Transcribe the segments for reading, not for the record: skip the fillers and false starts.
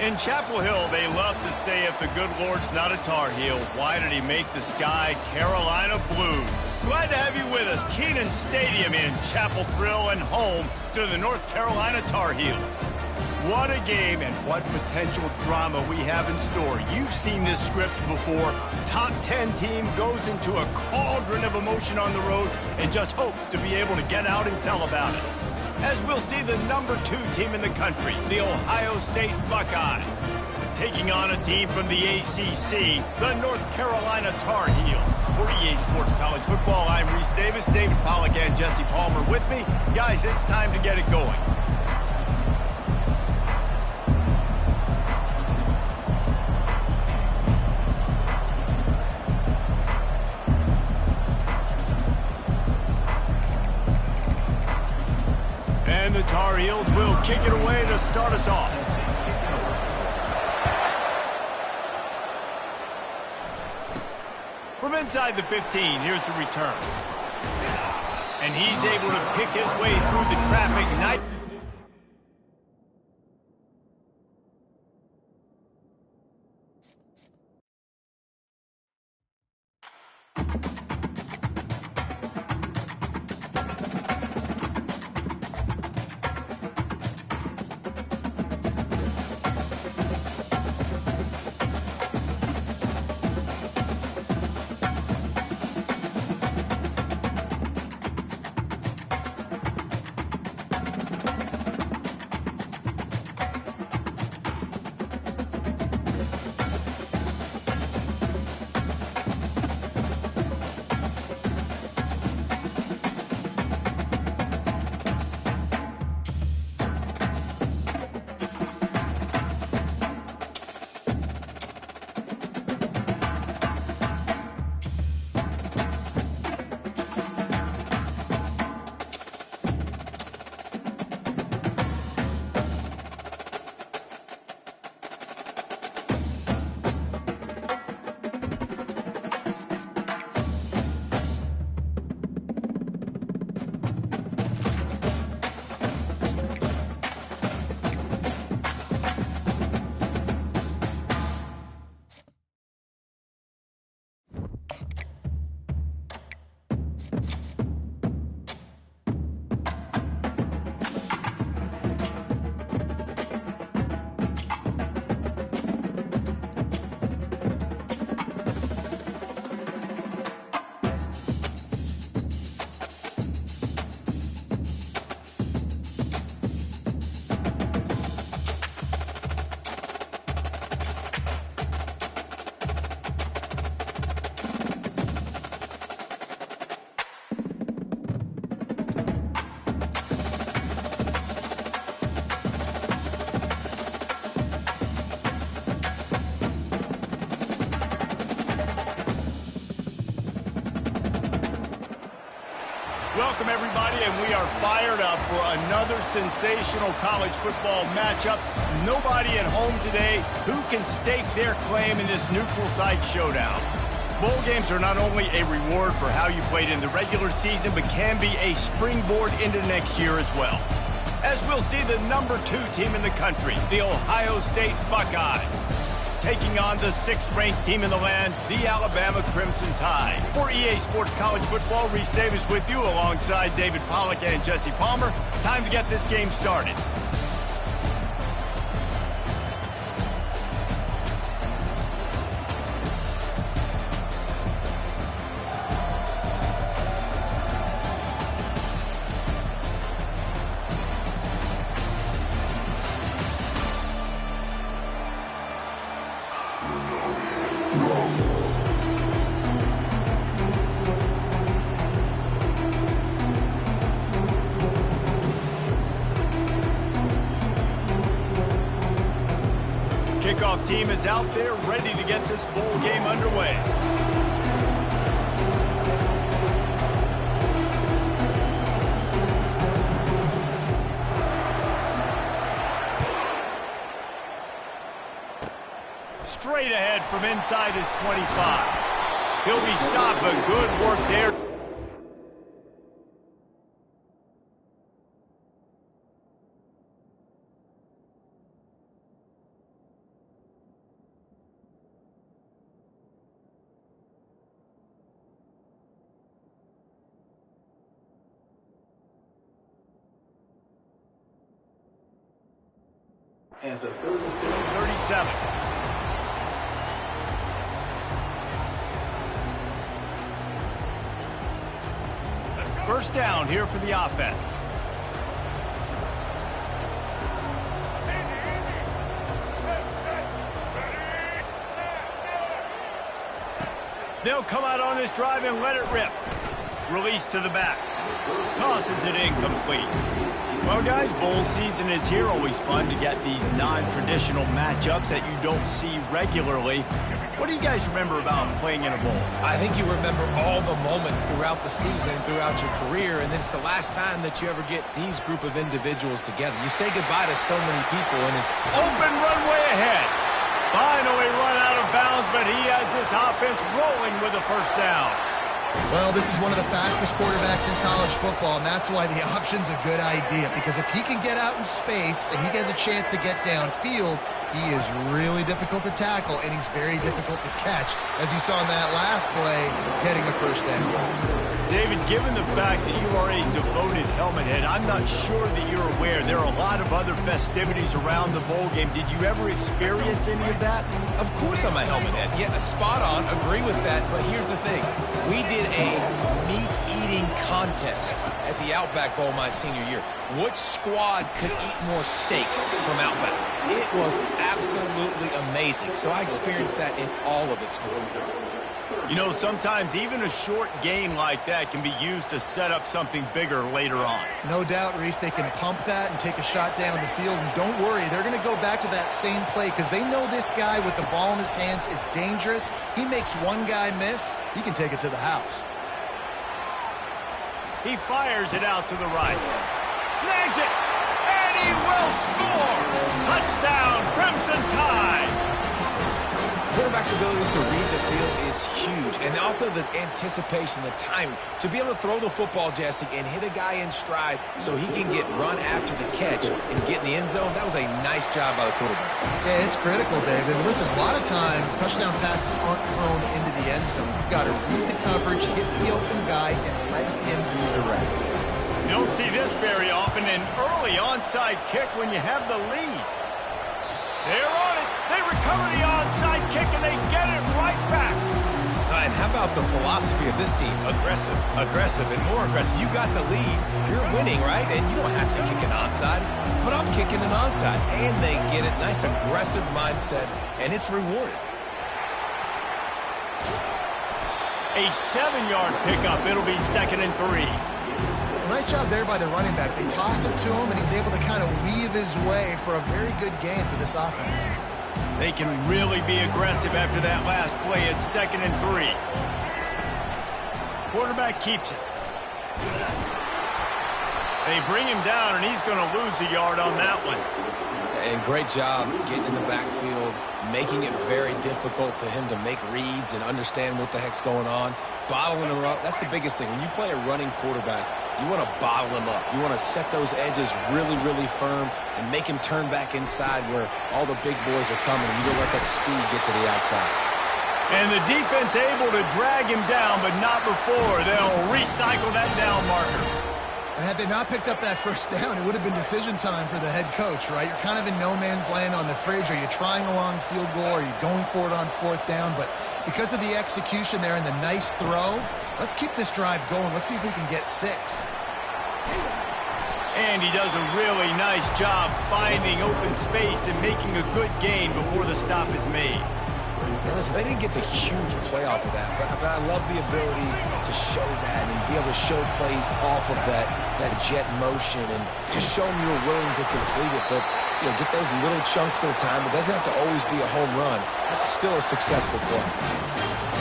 In Chapel Hill, they love to say if the good Lord's not a Tar Heel, why did he make the sky Carolina blue? Glad to have you with us. Kenan Stadium in Chapel Thrill and home to the North Carolina Tar Heels. What a game and what potential drama we have in store. You've seen this script before. Top 10 team goes into a cauldron of emotion on the road and just hopes to be able to get out and tell about it. As we'll see the number 2 team in the country, the Ohio State Buckeyes, taking on a team from the ACC, the North Carolina Tar Heels. For EA Sports College Football, I'm Reese Davis, David Pollack and Jesse Palmer with me. Guys, it's time to get it going. And the Tar Heels will kick it away to start us off. From inside the 15, here's the return. And he's able to pick his way through the traffic. Welcome, everybody, and we are fired up for another sensational college football matchup. Nobody at home today who can stake their claim in this neutral site showdown. Bowl games are not only a reward for how you played in the regular season, but can be a springboard into next year as well. As we'll see the number 2 team in the country, the Ohio State Buckeyes, taking on the 6th-ranked team in the land, the Alabama Crimson Tide. For EA Sports College Football, Reese Davis with you alongside David Pollack and Jesse Palmer. Time to get this game started. Kickoff team is out there ready to get this bowl game underway. Straight ahead from inside his 25. He'll be stopped, but good work there. And the third and 37. First down here for the offense. They'll come out on this drive and let it rip. Release to the back. Tosses it incomplete. Well, guys, bowl season is here. Always fun to get these non-traditional matchups that you don't see regularly. What do you guys remember about playing in a bowl? I think you remember all the moments throughout the season, throughout your career, and then it's the last time that you ever get these group of individuals together. You say goodbye to so many people, and open runway ahead. Finally run out of bounds, but he has this offense rolling with a first down. Well, this is one of the fastest quarterbacks in college football, and that's why the option's a good idea, because if he can get out in space and he has a chance to get downfield, he is really difficult to tackle, and he's very difficult to catch, as you saw in that last play, getting a first down. David, given the fact that you are a devoted helmet head, I'm not sure that you're aware there are a lot of other festivities around the bowl game. Did you ever experience any of that? of course I'm a helmet head. Yeah, spot on, agree with that, but here's the thing. We did a meat-eating contest at the Outback Bowl my senior year. Which squad could eat more steak from Outback? It was absolutely amazing. So I experienced that in all of its glory. You know, sometimes even a short game like that can be used to set up something bigger later on. No doubt, Reese, they can pump that and take a shot down the field. And don't worry, they're going to go back to that same play because they know this guy with the ball in his hands is dangerous. He makes one guy miss, he can take it to the house. He fires it out to the right. Snags it, and he will score! Touchdown, Crimson Tide! Quarterback's abilities to read the field is huge, and also the anticipation, the timing. To be able to throw the football, Jesse, and hit a guy in stride so he can get run after the catch and get in the end zone, that was a nice job by the quarterback. Yeah, it's critical, David. Listen, a lot of times touchdown passes aren't thrown into the end zone. You've got to read the coverage, hit the open guy, and let him do the rest. You don't see this very often, an early onside kick when you have the lead. They're on it. They recover the onside kick, and they get it right back. And how about the philosophy of this team? Aggressive, aggressive, and more aggressive. You got the lead. You're winning, right? And you don't have to kick an onside. But I'm kicking an onside. And they get it. Nice aggressive mindset, and it's rewarded. A 7-yard pickup. It'll be 2nd and 3. Nice job there by the running back. They toss it to him, and he's able to kind of weave his way for a very good game for this offense. They can really be aggressive after that last play. It's 2nd and 3. Quarterback keeps it. They bring him down, and he's going to lose a yard on that one. And great job getting in the backfield, making it very difficult to him to make reads and understand what the heck's going on. Bottling him up, that's the biggest thing. When you play a running quarterback, you want to bottle him up. You want to set those edges really, really firm and make him turn back inside where all the big boys are coming. And you don't let that speed get to the outside. And the defense able to drag him down, but not before. They'll recycle that down marker. And had they not picked up that first down, it would have been decision time for the head coach, right? You're kind of in no man's land on the fridge. Are you trying a long field goal? Are you going for it on 4th down? But because of the execution there and the nice throw, let's keep this drive going. Let's see if we can get 6. And he does a really nice job finding open space and making a good gain before the stop is made. And listen, they didn't get the huge play off of that, but I love the ability to show that and be able to show plays off of that jet motion and just show them you're willing to complete it. But, you know, get those little chunks at a time. It doesn't have to always be a home run. That's still a successful play.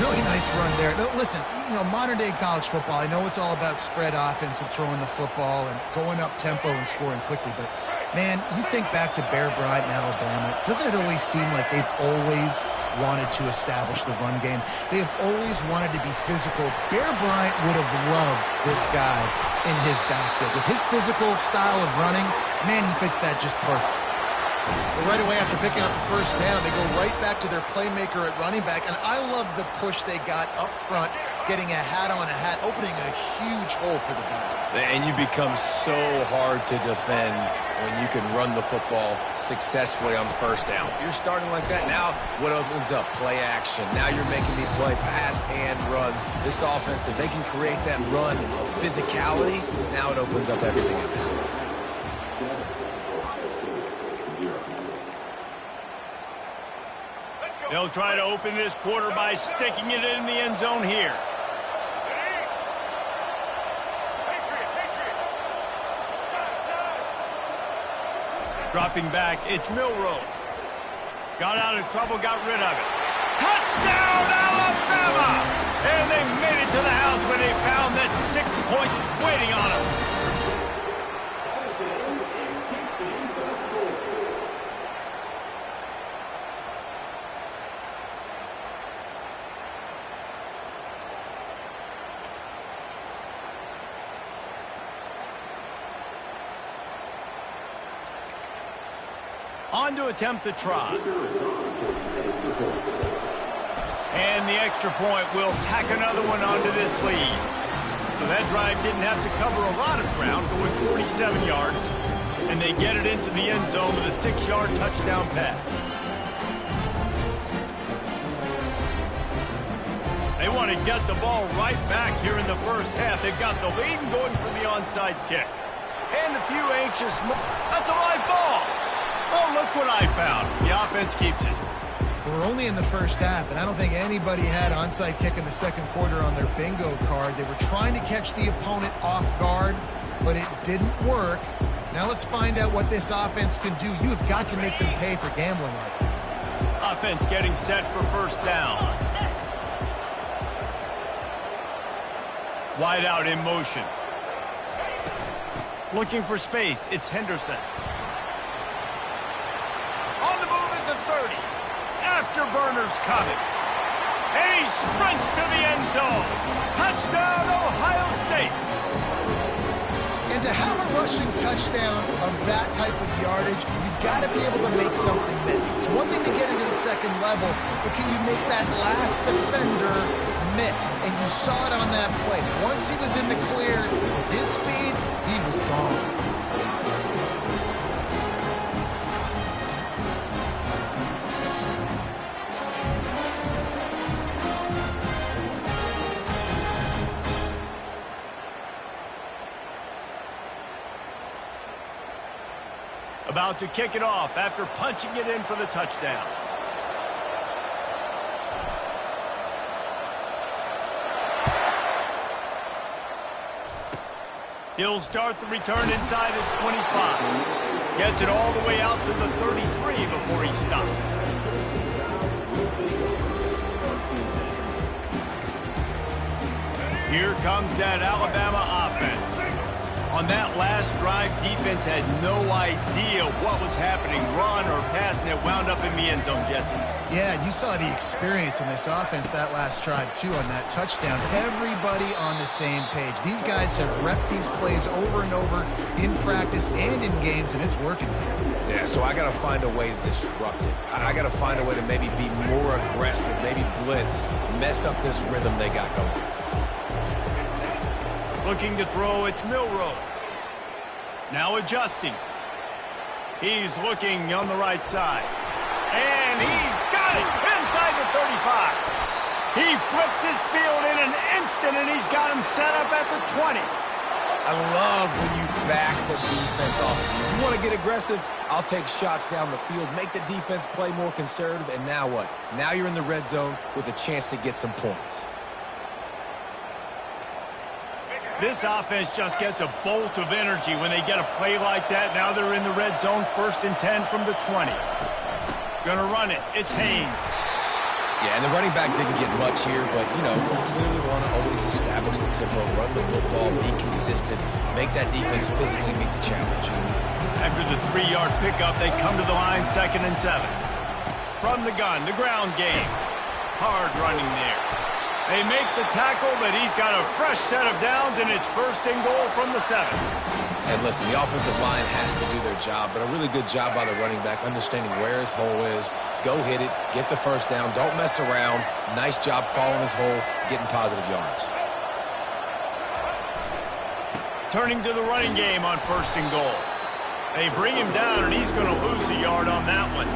Really nice run there. No, listen, you know, modern-day college football, I know it's all about spread offense and throwing the football and going up tempo and scoring quickly, but, man, you think back to Bear Bryant in Alabama, doesn't it always seem like they've always wanted to establish the run game? They have always wanted to be physical. Bear Bryant would have loved this guy in his backfield. With his physical style of running, man, he fits that just perfect. But right away after picking up the first down, they go right back to their playmaker at running back, and I love the push they got up front, getting a hat on a hat, opening a huge hole for the back. And you become so hard to defend when you can run the football successfully on first down. You're starting like that. Now what opens up? Play action. Now you're making me play pass and run. This offense, if they can create that run physicality, now it opens up everything else. They'll try to open this quarter by sticking it in the end zone here. Dropping back, it's Milroe. Got out of trouble, got rid of it. Touchdown, Alabama! And they made it to the house when they found that 6 points waiting on them. On to attempt the try. And the extra point will tack another one onto this lead. So that drive didn't have to cover a lot of ground, going 47 yards. And they get it into the end zone with a 6-yard touchdown pass. They want to get the ball right back here in the first half. They've got the lead and going for the onside kick. And a few anxious... That's a live ball! Oh, look what I found. The offense keeps it. We're only in the first half, and I don't think anybody had onside kick in the second quarter on their bingo card. They were trying to catch the opponent off guard, but it didn't work. Now let's find out what this offense can do. You have got to make them pay for gambling on it. Offense getting set for first down. Wide out in motion. Looking for space. It's Henderson. On the move at the 30. Afterburners coming. And he sprints to the end zone. Touchdown, Ohio State. And to have a rushing touchdown of that type of yardage, you've got to be able to make something miss. It's one thing to get into the second level, but can you make that last defender miss? And you saw it on that play. Once he was in the clear, with his speed, he was gone. About to kick it off after punching it in for the touchdown. He'll start the return inside his 25. Gets it all the way out to the 33 before he stops. Here comes that Alabama offense. On that last drive, defense had no idea what was happening. Run or pass, and it wound up in the end zone, Jesse. Yeah, you saw the experience in this offense that last drive, too, on that touchdown. Everybody on the same page. These guys have repped these plays over and over in practice and in games, and it's working. Yeah, so I got to find a way to disrupt it. I got to find a way to maybe be more aggressive, maybe blitz, mess up this rhythm they got going. Looking to throw, it's Milroe. Now adjusting. He's looking on the right side. And he's got it inside the 35. He flips his field in an instant, and he's got him set up at the 20. I love when you back the defense off. If you want to get aggressive, I'll take shots down the field, make the defense play more conservative, and now what? Now you're in the red zone with a chance to get some points. This offense just gets a bolt of energy when they get a play like that. Now they're in the red zone, 1st and 10 from the 20. Gonna run it. It's Haynes. Yeah, and the running back didn't get much here, but, you know, you clearly want to always establish the tempo, run the football, be consistent, make that defense physically meet the challenge. After the 3-yard pickup, they come to the line, 2nd and 7. From the gun, the ground game. Hard running there. They make the tackle, but he's got a fresh set of downs, and it's 1st and goal from the 7. And listen, the offensive line has to do their job, but a really good job by the running back, understanding where his hole is. Go hit it, get the 1st down, don't mess around. Nice job following his hole, getting positive yards. turning to the running game on 1st and goal. They bring him down, and he's going to lose a yard on that one.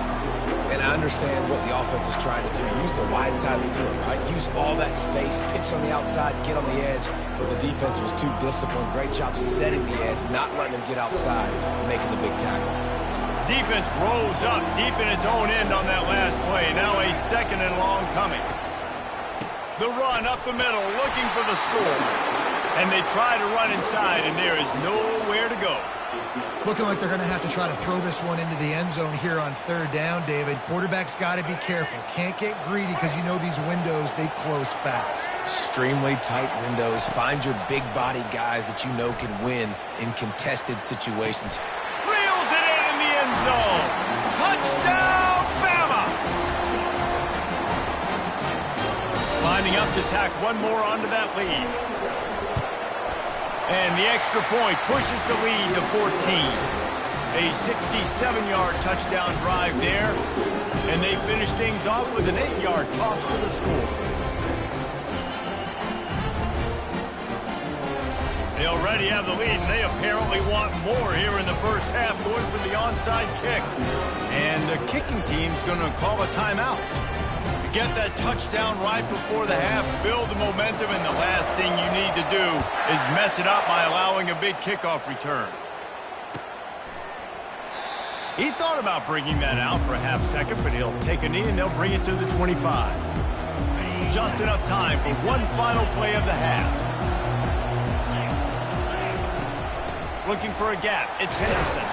And I understand what the offense is trying to do. Use the wide side of the field, right? Use all that space, pitch on the outside, get on the edge. But the defense was too disciplined. Great job setting the edge, not letting them get outside and making the big tackle. Defense rose up deep in its own end on that last play. Now a 2nd and long coming. The run up the middle, looking for the score. And they try to run inside, and there is nowhere to go. It's looking like they're going to have to try to throw this one into the end zone here on 3rd down, David. Quarterback's got to be careful. Can't get greedy because you know these windows, they close fast. Extremely tight windows. Find your big body guys that you know can win in contested situations. Reels it in the end zone. Touchdown, Bama! Lining up to tack one more onto that lead. And the extra point pushes the lead to 14. A 67-yard touchdown drive there. And they finish things off with an 8-yard toss for the score. They already have the lead, and they apparently want more here in the first half, going for the onside kick. And the kicking team's going to call a timeout. Get that touchdown right before the half, build the momentum, and the last thing you need to do is mess it up by allowing a big kickoff return. He thought about bringing that out for a half second, but he'll take a knee and they'll bring it to the 25. Just enough time for one final play of the half. Looking for a gap, it's Henderson.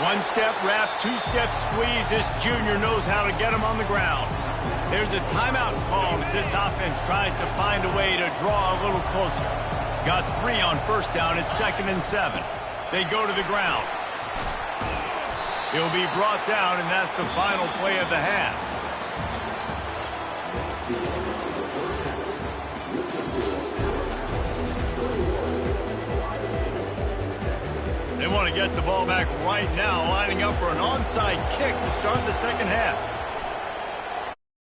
One-step wrap, two-step squeeze. This junior knows how to get him on the ground. There's a timeout called as this offense tries to find a way to draw a little closer. Got 3 on 1st down. It's 2nd and 7. They go to the ground. He'll be brought down, and that's the final play of the half. They want to get the ball back right now, lining up for an onside kick to start the 2nd half.